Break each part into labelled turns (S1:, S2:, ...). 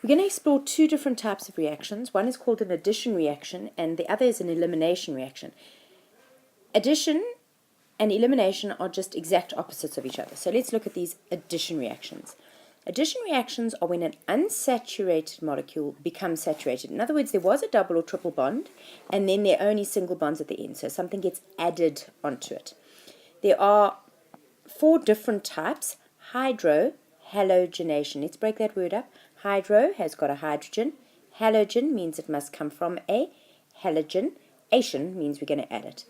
S1: We're going to explore two different types of reactions. One is called an addition reaction, and the other is an elimination reaction. Addition and elimination are just exact opposites of each other. So let's look at these addition reactions. Addition reactions are when an unsaturated molecule becomes saturated. In other words, there was a double or triple bond, and then there are only single bonds at the end. So something gets added onto it. There are four different types. Hydrohalogenation. Let's break that word up. Hydro has got a hydrogen. Halogen means it must come from a halogen. Ation means we're going to add it.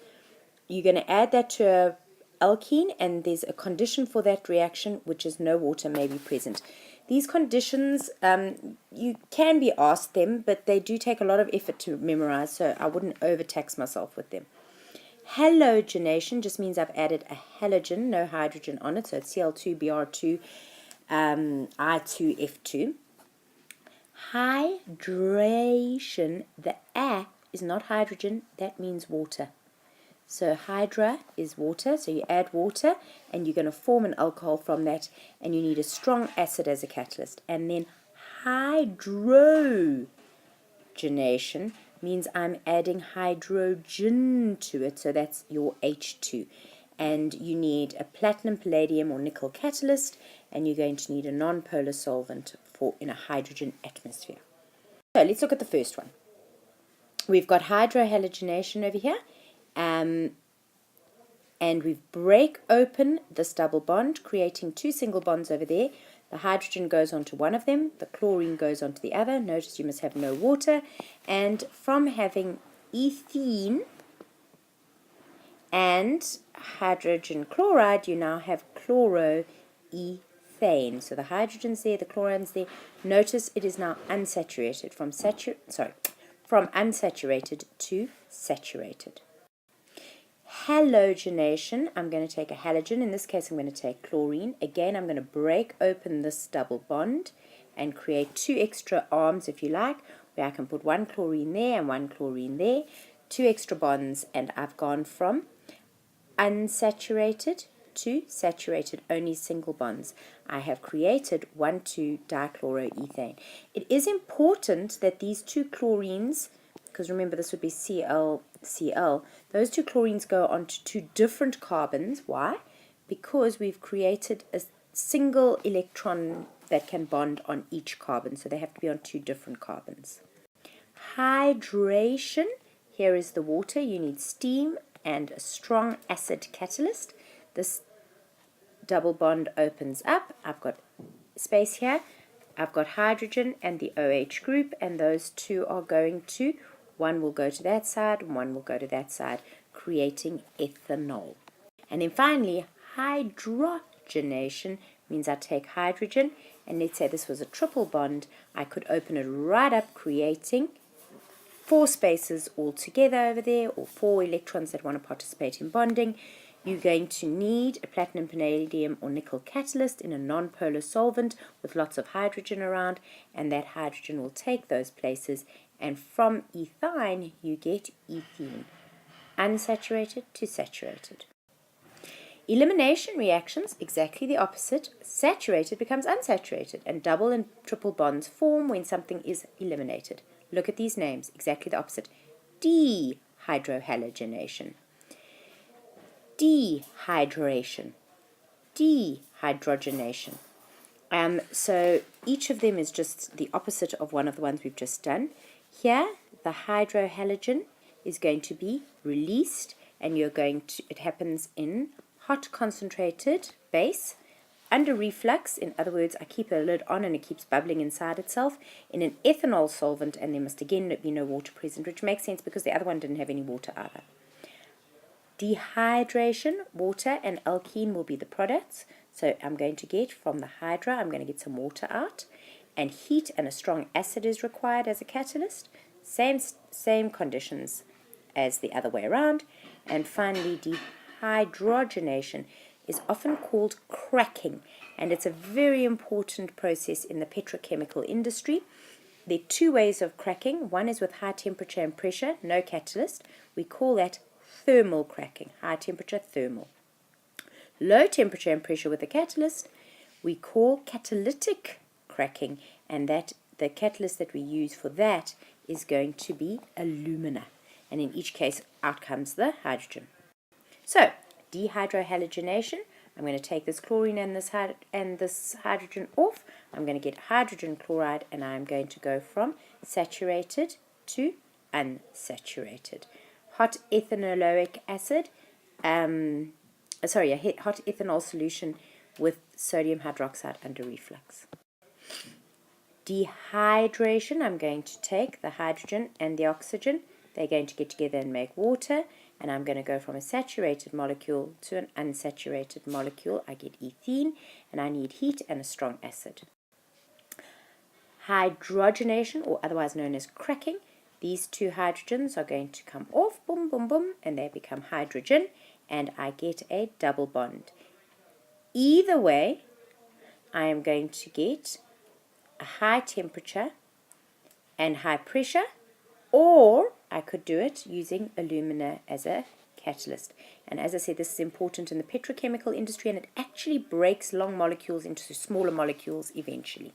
S1: You're going to add that to a alkene, and there's a condition for that reaction, which is no water may be present. These conditions, you can be asked them, but they do take a lot of effort to memorize, so I wouldn't overtax myself with them. Halogenation just means I've added a halogen, no hydrogen on it, so it's Cl2Br2, I2F2. Hydration, the A is not hydrogen, that means water. So hydra is water, so you add water and you're going to form an alcohol from that, and you need a strong acid as a catalyst. And then hydrogenation means I'm adding hydrogen to it, so that's your H2. And you need a platinum, palladium or nickel catalyst, and you're going to need a non-polar solvent in a hydrogen atmosphere. So let's look at the first one. We've got hydrohalogenation over here. And we break open this double bond, creating two single bonds over there. The hydrogen goes onto one of them, the chlorine goes onto the other. Notice you must have no water. And from having ethene and hydrogen chloride, you now have chloroethane. So the hydrogen's there, the chlorine's there. Notice it is now unsaturated, from unsaturated to saturated. Halogenation, I'm going to take a halogen. In this case, I'm going to take chlorine. Again, I'm going to break open this double bond and create two extra arms, if you like, where I can put one chlorine there and one chlorine there, two extra bonds, and I've gone from unsaturated to saturated, only single bonds. I have created 1,2-dichloroethane. It is important that these two chlorines, because remember this would be Cl, those two chlorines go onto two different carbons. Why? Because we've created a single electron that can bond on each carbon, so they have to be on two different carbons. Hydration, here is the water. You need steam and a strong acid catalyst. This double bond opens up. I've got space here. I've got hydrogen and the OH group, and those two are going to, one will go to that side and one will go to that side, creating ethanol. And then finally, hydrogenation means I take hydrogen, and let's say this was a triple bond, I could open it right up, creating 4 spaces all together over there, or 4 electrons that want to participate in bonding. You're going to need a platinum, palladium or nickel catalyst in a non-polar solvent with lots of hydrogen around, and that hydrogen will take those places, and from ethine you get ethene, unsaturated to saturated. Elimination reactions, exactly the opposite. Saturated becomes unsaturated, and double and triple bonds form when something is eliminated. Look at these names, exactly the opposite. Dehydrohalogenation, dehydration, dehydrogenation. So each of them is just the opposite of one of the ones we've just done. Here, the hydrohalogen is going to be released, and it happens in hot concentrated base, under reflux. In other words, I keep the lid on and it keeps bubbling inside itself, in an ethanol solvent, and there must again be no water present, which makes sense because the other one didn't have any water either. Dehydration, water and alkene will be the products. So I'm going to get from the hydra, I'm going to get some water out, and heat and a strong acid is required as a catalyst. Same conditions as the other way around. And finally, dehydrogenation is often called cracking, and it's a very important process in the petrochemical industry. There are 2 ways of cracking. One is with high temperature and pressure, no catalyst. We call that thermal cracking, high temperature thermal. Low temperature and pressure with a catalyst we call catalytic cracking, and that the catalyst that we use for that is going to be alumina. And in each case, out comes the hydrogen. So, dehydrohalogenation, I'm going to take this chlorine and this hydrogen off. I'm going to get hydrogen chloride, and I'm going to go from saturated to unsaturated. Hot ethanoic acid, hot ethanol solution with sodium hydroxide under reflux. Dehydration, I'm going to take the hydrogen and the oxygen. They're going to get together and make water, and I'm going to go from a saturated molecule to an unsaturated molecule. I get ethene, and I need heat and a strong acid. Hydrogenation, or otherwise known as cracking, these two hydrogens are going to come off, boom, boom, boom, and they become hydrogen, and I get a double bond. Either way, I am going to get a high temperature and high pressure, or I could do it using alumina as a catalyst. And as I said, this is important in the petrochemical industry, and it actually breaks long molecules into smaller molecules eventually.